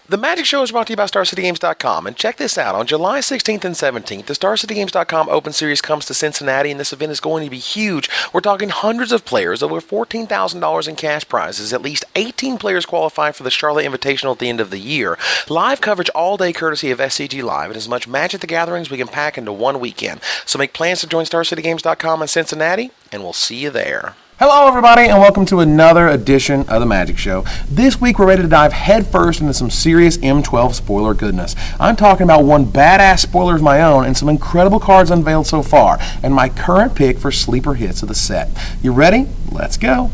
The Magic Show is brought to you by StarCityGames.com, and check this out. On July 16th and 17th, the StarCityGames.com Open Series comes to Cincinnati, and this event is going to be huge. We're talking hundreds of players, over $14,000 in cash prizes, at least 18 players qualify for the Charlotte Invitational at the end of the year. Live coverage all day courtesy of SCG Live, and as much Magic the Gathering as we can pack into one weekend. So make plans to join StarCityGames.com in Cincinnati, and we'll see you there. Hello everybody, and welcome to another edition of The Magic Show. This week we're ready to dive headfirst into some serious M12 spoiler goodness. I'm talking about one badass spoiler of my own and some incredible cards unveiled so far, and my current pick for sleeper hits of the set. You ready? Let's go.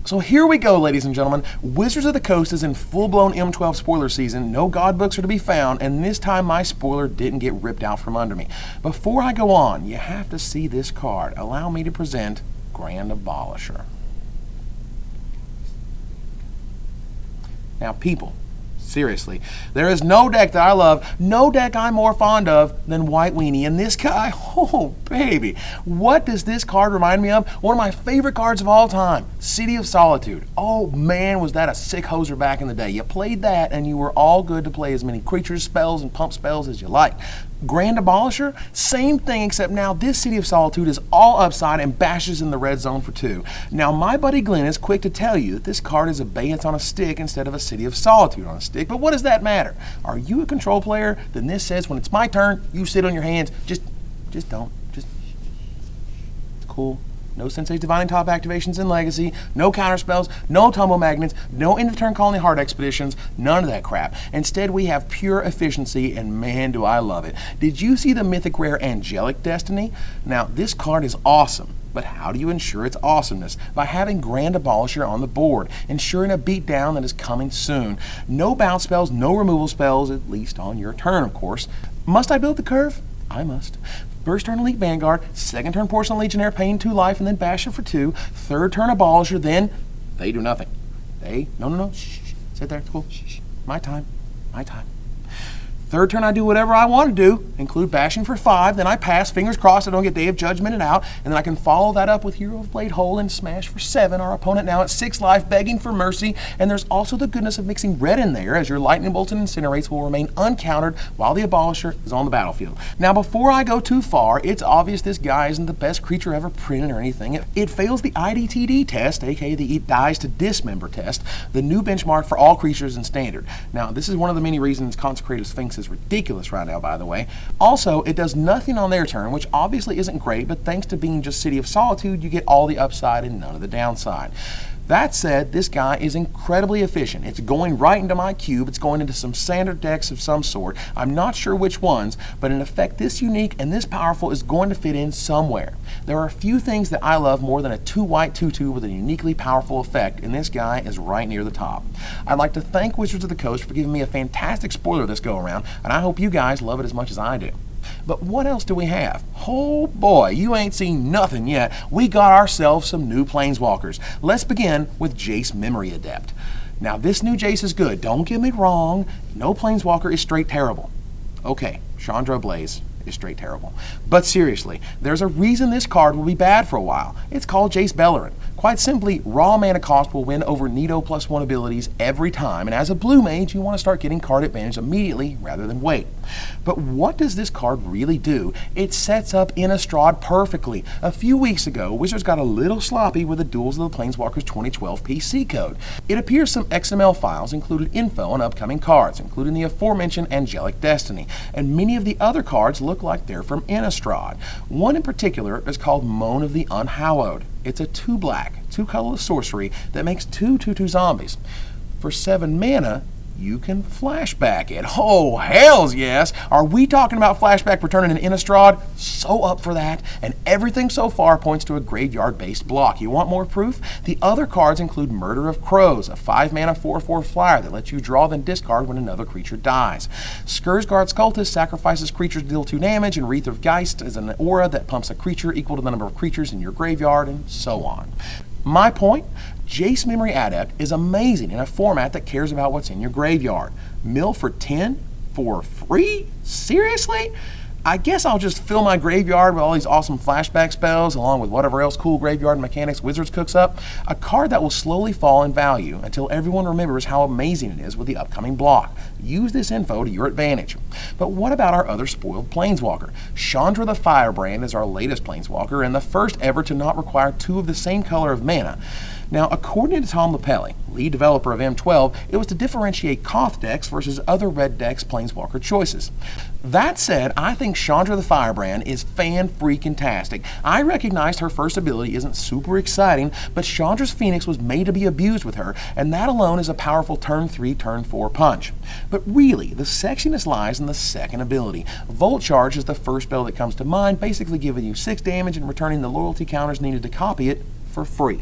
So here we go, ladies and gentlemen. Wizards of the Coast is in full-blown M12 spoiler season. No god books are to be found, and this time my spoiler didn't get ripped out from under me. Before I go on, you have to see this card. Allow me to present Grand Abolisher. Now, people, seriously, there is no deck that I love, no deck I'm more fond of than White Weenie. And this guy, oh baby, what does this card remind me of? One of my favorite cards of all time, City of Solitude. Oh man, was that a sick hoser back in the day. You played that and you were all good to play as many creatures, spells, and pump spells as you liked. Grand Abolisher, same thing, except now this City of Solitude is all upside and bashes in the red zone for 2. Now my buddy Glenn is quick to tell you that this card is Abeyance on a stick instead of a City of Solitude on a stick, but what does that matter? Are you a control player? Then this says when it's my turn, you sit on your hands. Just don't. It's cool. No Sensei's Divining Top activations in Legacy, no counter spells, no Tumble Magnets, no end of turn Colony Heart Expeditions, none of that crap. Instead, we have pure efficiency, and man, do I love it. Did you see the Mythic Rare Angelic Destiny? Now, this card is awesome. But how do you ensure its awesomeness? By having Grand Abolisher on the board, ensuring a beatdown that is coming soon. No bounce spells, no removal spells, at least on your turn, of course. Must I build the curve? I must. First turn Elite Vanguard, second turn Porcelain Legionnaire paying 2 life and then Basher for 2, third turn Abolisher, then they do nothing. No, shh, sit there, it's cool, shh, my time. Third turn, I do whatever I want to do, include bashing for 5, then I pass, fingers crossed I don't get Day of Judgmented out, and then I can follow that up with Hero of Blade Hole and smash for 7, our opponent now at 6 life, begging for mercy, and there's also the goodness of mixing red in there, as your Lightning Bolt and Incinerates will remain uncountered while the Abolisher is on the battlefield. Now, before I go too far, it's obvious this guy isn't the best creature ever printed or anything. It fails the IDTD test, aka the It Dies to Dismember test, the new benchmark for all creatures in Standard. Now, this is one of the many reasons Consecrated Sphinx is ridiculous right now, by the way. Also, it does nothing on their turn, which obviously isn't great, but thanks to being just City of Solitude, you get all the upside and none of the downside. That said, this guy is incredibly efficient. It's going right into my cube. It's going into some standard decks of some sort. I'm not sure which ones, but in effect, this unique and this powerful is going to fit in somewhere. There are a few things that I love more than a 2-white 2/2 with a uniquely powerful effect, and this guy is right near the top. I'd like to thank Wizards of the Coast for giving me a fantastic spoiler this go-around, and I hope you guys love it as much as I do. But what else do we have? Oh boy, you ain't seen nothing yet. We got ourselves some new Planeswalkers. Let's begin with Jace Memory Adept. Now this new Jace is good, don't get me wrong. No Planeswalker is straight terrible. Okay, Chandra Blaze is straight terrible. But seriously, there's a reason this card will be bad for a while. It's called Jace Beleren. Quite simply, raw mana cost will win over Nito +1 abilities every time, and as a blue mage, you want to start getting card advantage immediately rather than wait. But what does this card really do? It sets up Innistrad perfectly. A few weeks ago, Wizards got a little sloppy with the Duels of the Planeswalkers 2012 PC code. It appears some XML files included info on upcoming cards, including the aforementioned Angelic Destiny, and many of the other cards look like they're from Innistrad. One in particular is called Moan of the Unhallowed. It's a 2-black, 2-colorless sorcery that makes 2/2/2 zombies. For 7 mana, you can flashback it. Oh, hells yes! Are we talking about flashback returning in Innistrad? So up for that, and everything so far points to a graveyard-based block. You want more proof? The other cards include Murder of Crows, a 5-mana 4/4 flyer that lets you draw then discard when another creature dies. Skursgard's Cultist sacrifices creatures to deal 2 damage, and Wreath of Geist is an aura that pumps a creature equal to the number of creatures in your graveyard, and so on. My point? Jace Memory Adept is amazing in a format that cares about what's in your graveyard. Mill for 10 for free? Seriously? I guess I'll just fill my graveyard with all these awesome flashback spells along with whatever else cool graveyard mechanics Wizards cooks up. A card that will slowly fall in value until everyone remembers how amazing it is with the upcoming block. Use this info to your advantage. But what about our other spoiled Planeswalker? Chandra the Firebrand is our latest Planeswalker and the first ever to not require 2 of the same color of mana. Now, according to Tom Lapelli, lead developer of M12, it was to differentiate Koth decks versus other red decks' Planeswalker choices. That said, I think Chandra the Firebrand is fan-freaking-tastic. I recognized her first ability isn't super exciting, but Chandra's Phoenix was made to be abused with her, and that alone is a powerful turn 3, turn 4 punch. But really, the sexiness lies in the second ability. Volt Charge is the first spell that comes to mind, basically giving you 6 damage and returning the loyalty counters needed to copy it for free.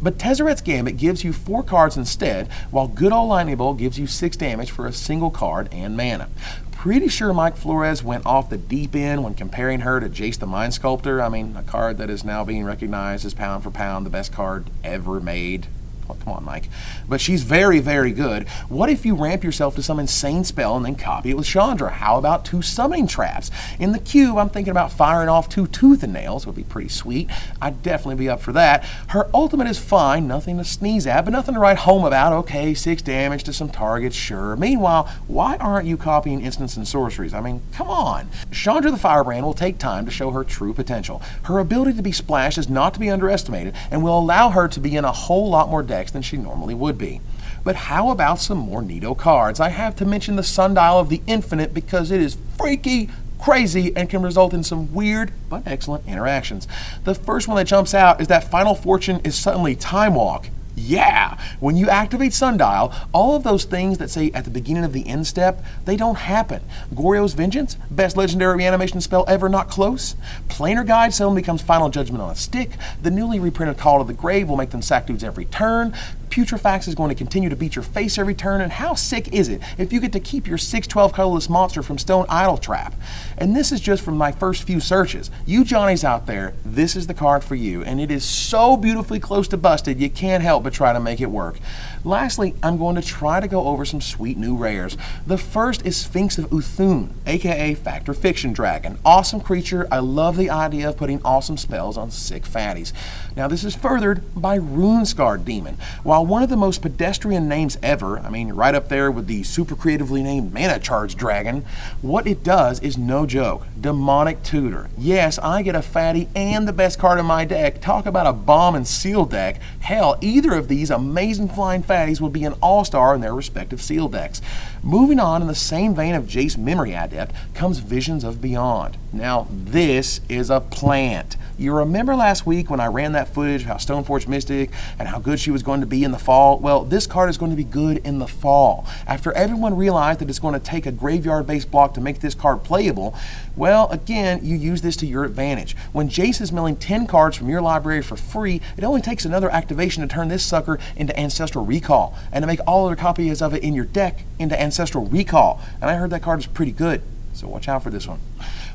But Tezzeret's Gambit gives you 4 cards instead, while Good Ol' Lightning Bolt gives you 6 damage for a single card and mana. Pretty sure Mike Flores went off the deep end when comparing her to Jace the Mind Sculptor. I mean, a card that is now being recognized as pound for pound the best card ever made. Oh, come on, Mike. But she's very, very good. What if you ramp yourself to some insane spell and then copy it with Chandra? How about 2 summoning traps? In the cube, I'm thinking about firing off 2 Tooth and Nails. Would be pretty sweet. I'd definitely be up for that. Her ultimate is fine, nothing to sneeze at, but nothing to write home about. Okay, 6 damage to some targets, sure. Meanwhile, why aren't you copying instants and sorceries? I mean, come on. Chandra the Firebrand will take time to show her true potential. Her ability to be splashed is not to be underestimated and will allow her to be in a whole lot more decks than she normally would be. But how about some more neato cards? I have to mention the Sundial of the Infinite because it is freaky, crazy, and can result in some weird but excellent interactions. The first one that jumps out is that Final Fortune is suddenly Time Walk. Yeah! When you activate Sundial, all of those things that say at the beginning of the end step, they don't happen. Goryo's Vengeance, best legendary reanimation spell ever, not close. Planar Guide suddenly becomes Final Judgment on a stick. The newly reprinted Call to the Grave will make them sack dudes every turn. Putrefax is going to continue to beat your face every turn, and how sick is it if you get to keep your 6/12 colorless monster from Stone Idol Trap? And this is just from my first few searches. You Johnnies out there, this is the card for you, and it is so beautifully close to busted you can't help but try to make it work. Lastly, I'm going to try to go over some sweet new rares. The first is Sphinx of Uthun, aka Factor Fiction Dragon. Awesome creature. I love the idea of putting awesome spells on sick fatties. Now this is furthered by Runescarred Demon. While one of the most pedestrian names ever, I mean right up there with the super creatively named Mana Charge Dragon, what it does is no joke. Demonic Tutor. Yes, I get a fatty and the best card in my deck. Talk about a bomb and seal deck. Hell, either of these amazing flying fatties will be an all-star in their respective seal decks. Moving on, in the same vein of Jace Memory Adept, comes Visions of Beyond. Now, this is a plant. You remember last week when I ran that footage of how Stoneforge Mystic and how good she was going to be in the fall? Well, this card is going to be good in the fall. After everyone realized that it's going to take a graveyard-based block to make this card playable, well, again, you use this to your advantage. When Jace is milling 10 cards from your library for free, it only takes another activation to turn this sucker into Ancestral Recall, and to make all other copies of it in your deck into Ancestral Recall. And I heard that card is pretty good, so watch out for this one.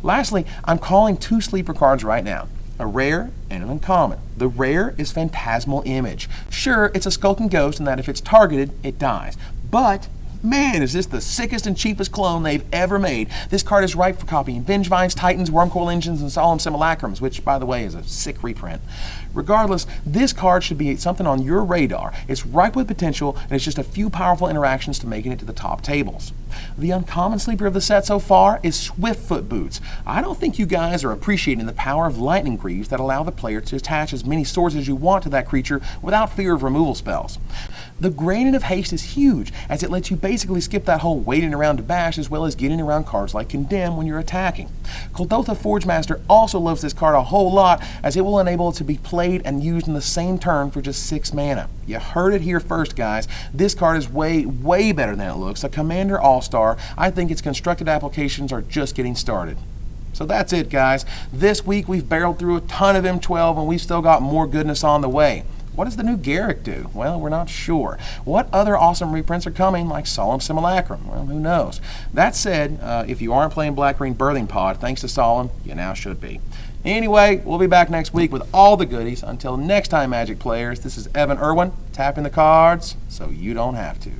Lastly, I'm calling 2 sleeper cards right now. A rare and an uncommon. The rare is Phantasmal Image. Sure, it's a skulking ghost in that if it's targeted, it dies. But man, is this the sickest and cheapest clone they've ever made. This card is ripe for copying Vengevines, Titans, Wormcoil Engines, and Solemn Simulacrums, which, by the way, is a sick reprint. Regardless, this card should be something on your radar. It's ripe with potential, and it's just a few powerful interactions to making it to the top tables. The uncommon sleeper of the set so far is Swiftfoot Boots. I don't think you guys are appreciating the power of Lightning Greaves that allow the player to attach as many swords as you want to that creature without fear of removal spells. The Gradient of Haste is huge, as it lets you basically basically skip that whole waiting around to bash as well as getting around cards like Condemn when you're attacking. Kuldotha Forgemaster also loves this card a whole lot as it will enable it to be played and used in the same turn for just 6 mana. You heard it here first, guys. This card is way better than it looks. A Commander All-Star. I think its constructed applications are just getting started. So that's it, guys. This week we've barreled through a ton of M12 and we've still got more goodness on the way. What does the new Garrick do? Well, we're not sure. What other awesome reprints are coming, like Solemn Simulacrum? Well, who knows? That said, if you aren't playing Black-Green Birthing Pod, thanks to Solemn, you now should be. Anyway, we'll be back next week with all the goodies. Until next time, Magic players, this is Evan Irwin, tapping the cards so you don't have to.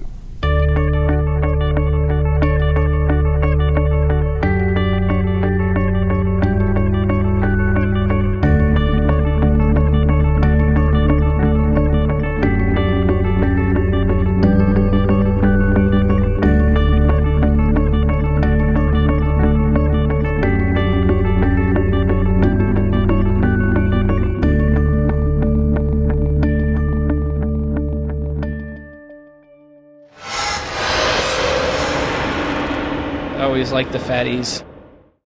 I always like the fatties.